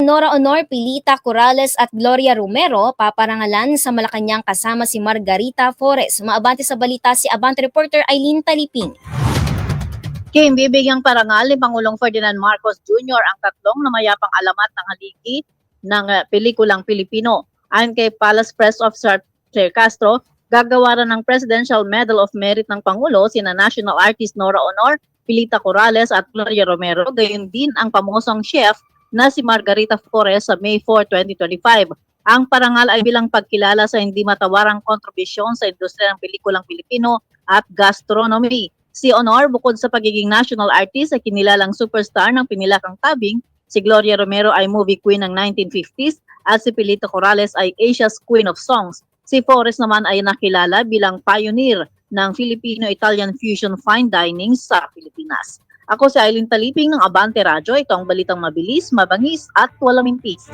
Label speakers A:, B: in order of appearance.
A: Nora Honor, Pilita Corrales at Gloria Romero paparangalan sa Malacanang kasama si Margarita Flores. Maabante sa balita si Abante reporter Eileen Taliping.
B: Kim, bibigyang parangal ni Pangulong Ferdinand Marcos Jr. ang tatlong namayapang alamat ng haligi ng pelikulang Pilipino. Ayon kay Palace Press Officer Castro, gagawaran ng Presidential Medal of Merit ng Pangulo sina national artist Nora Honor, Pilita Corrales at Gloria Romero, gayon din ang pamosong chef na si Margarita Flores sa May 4, 2025. Ang parangal ay bilang pagkilala sa hindi matawarang kontribusyon sa industriya ng pelikulang Pilipino at gastronomy. Si Honor, bukod sa pagiging national artist ay kinilalang superstar ng pinilakang tabing, si Gloria Romero ay movie queen ng 1950s at si Pilita Corrales ay Asia's Queen of Songs. Si Flores naman ay nakilala bilang pioneer ng Filipino-Italian fusion fine dining sa Pilipinas. Ako si Eileen Taliping ng Abante Radyo. Ito ang balitang mabilis, mabangis at walang mintis.